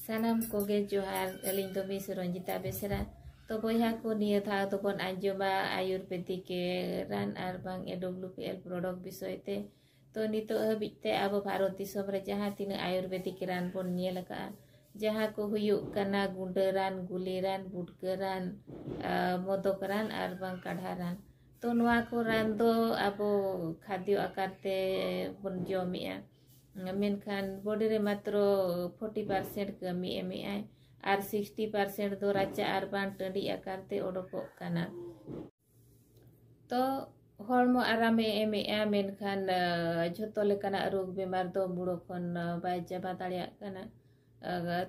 Sanam koge johar eling to Miss Ronjita Besera to boyha ko niya tha to pon anjoma ayurvedic ran arbang AWPL product bisoyte to nito habit te abo Bharat Disom re jaha tina ayurvedic ran pon nyel ka jaha ko huyuk kana gunderan guliran budgeran modokaran arbang kadharan to noa ko ran do abo khadyo akarte pon jomia मेनखान body रे मात्र 40% कमी MAI are 60% दो Racha are बान टंडी आकारते ओडोको काना तो हॉर्मो आरामे एमएआ मेनखान झोतो लेकाना रोग बेमार दो बुड़ो खन बाय जाबा दाड़िया काना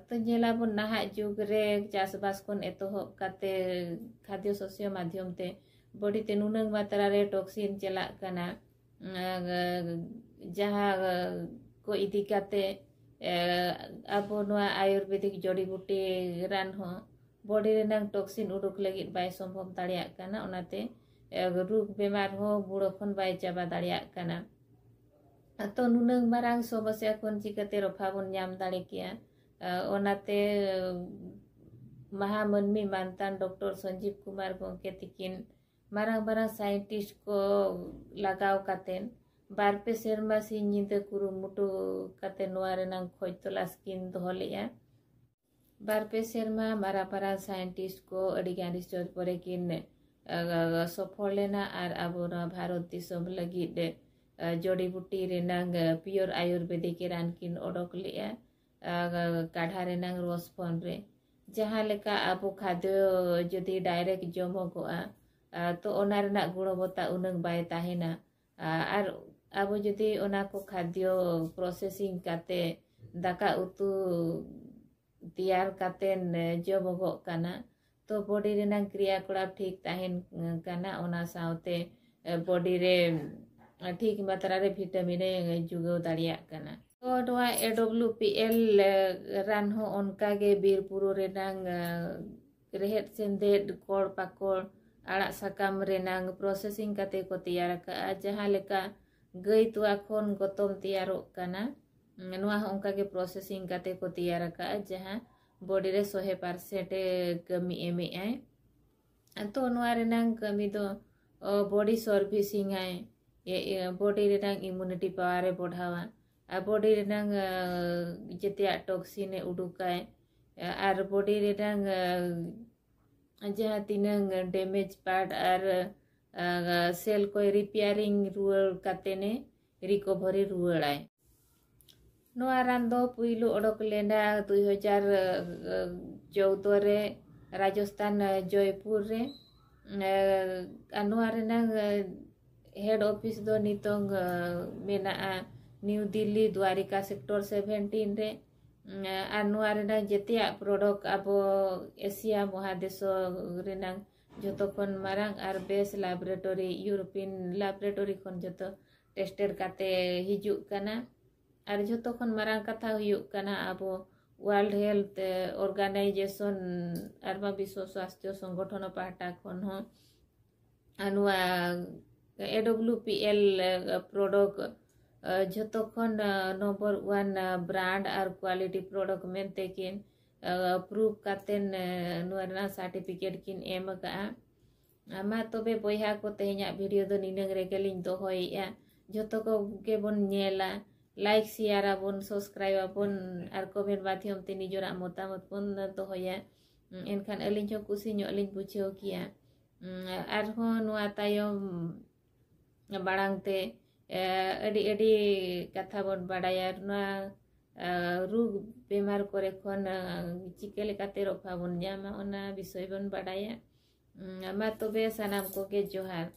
तो जेला बन नाहा जुग रे चासबास कोन एतोहब काते खाद्य शस्य माध्यम ते बॉडी ते नुनंग मात्रा रे टॉक्सिन चला काना जहाँ को इदी काते आबो नोआ आयुर्वेदिक जड़ी बूटी रान हो बॉडी रे नांग टॉक्सिन उडुक लगित बाय संभव दाड़िया काना ओनाते रोग बेमार हो बुड़ो खन बाय जाबा दाड़िया काना तो नुनंग मारांग समस्या कोन चिकाते रफा बन न्याम दाड़े किया ओनाते महामनमी मानतान डॉक्टर संजीव कुमार गोंके तिकिन मारांग मारांग साइंटिस्ट को लगाव कातेन बारपे सेरमा सिन निंदा कुरुमुटु काते नोआ रेनांग खोज तलाश किन दोहलेया बारपे सेरमा मारा पारा साइंटिस्ट को अडिगान रिसर्च परे किन सफल लेना आर आबोना भारत दिसम लगिद जड़ी बूटी रेनांग प्योर आयुर्वेदिक रान किन ओडोक लिया काढ़ा रेनांग रस फन रे जहाँ लेका आबो खाद्य जदि डायरेक्ट जमोगोआ तो ओना रेनाग गुणवत्ता उनंग बाय ताहेना आर आबो जदि ओना को खाद्य प्रोसेसिंग काते दाका उतु तैयार काते जमोगो काना तो बॉडी रेना क्रियाकलाप ठीक ताहेन काना ओना साउते बॉडी रे ठीक मात्रा रे विटामिन जुगो दाड़िया काना तो नोआ AWPL रान हो उनका गे बीरपुरो रेनांग रेहेट सेंदेड कोड़ पाकोड़ आड़ा साकाम रेनांग प्रोसेसिंग काते को तैयार का जहाँ लेका गई तुआ खोन गतम तैयारो काना नुआ उनका के प्रोसेसिंग काते को तैयार का जहाँ बॉडी रे 100% कमी एमएआई तो नुआ रेनांग कमी दो बॉडी सर्विसिंग आए ये बॉडी रेनांग इम्यूनिटी पावर बढ़ावा आ बॉडी रेनांग जतिया टॉक्सिन उडुकाय आर बॉडी रेनांग जहाँ तीनंग डैमेज पार्ट आर सेल को रिपेयरिंग रुअल कातेने रिकवरी रुअलाय नोआ रान दो पुइलु ओडोक लेना 2014 रे राजस्थान जयपुर रे नोआ रेनांग हेड ऑफिस दो नितोंग मेना न्यू दिल्ली द्वारिका सेक्टर 17 रे नोआ रेनांग जतिया प्रोडक्ट आबो एशिया महादेश रेनांग जोतो खन मारांग आर बेस लैबोरेटरी यूरोपियन लैबोरेटरी खन जोतो टेस्टेड काते हिजुक काना आर जोतो खन मारांग कथा हुयुक काना आबो वर्ल्ड हेल्थ ऑर्गेनाइजेशन आरबा विश्व स्वास्थ्य संगठन पाहटा खन हो अनुआ AWPL प्रोडक्ट जोतो खन नंबर 1 ब्रांड आर क्वालिटी प्रोडक्ट मेनते किन प्रूफ कातेन नुआरना सर्टिफिकेट किन एम का मा तबे बोया को तेहना वीडियो दो निनंग रेगेलिंग दो होइया जतो को के बन नेला लाइक शेयर आबन सब्सक्राइब आबन आर कमेंट माध्यम ते निजोरा मतामत बन दो होया एनखान अलिंग हो कुसी नो अलिंग बुझेओ किया आर हो नुआ तायम बाड़ांग ते अडी कथा बन बाड़ाया नुआ रोग बेमार करे खन चिकेले काते रफा बन जामा ओना विषय बन बाड़ाया मा तबे सानाम को के जोहार।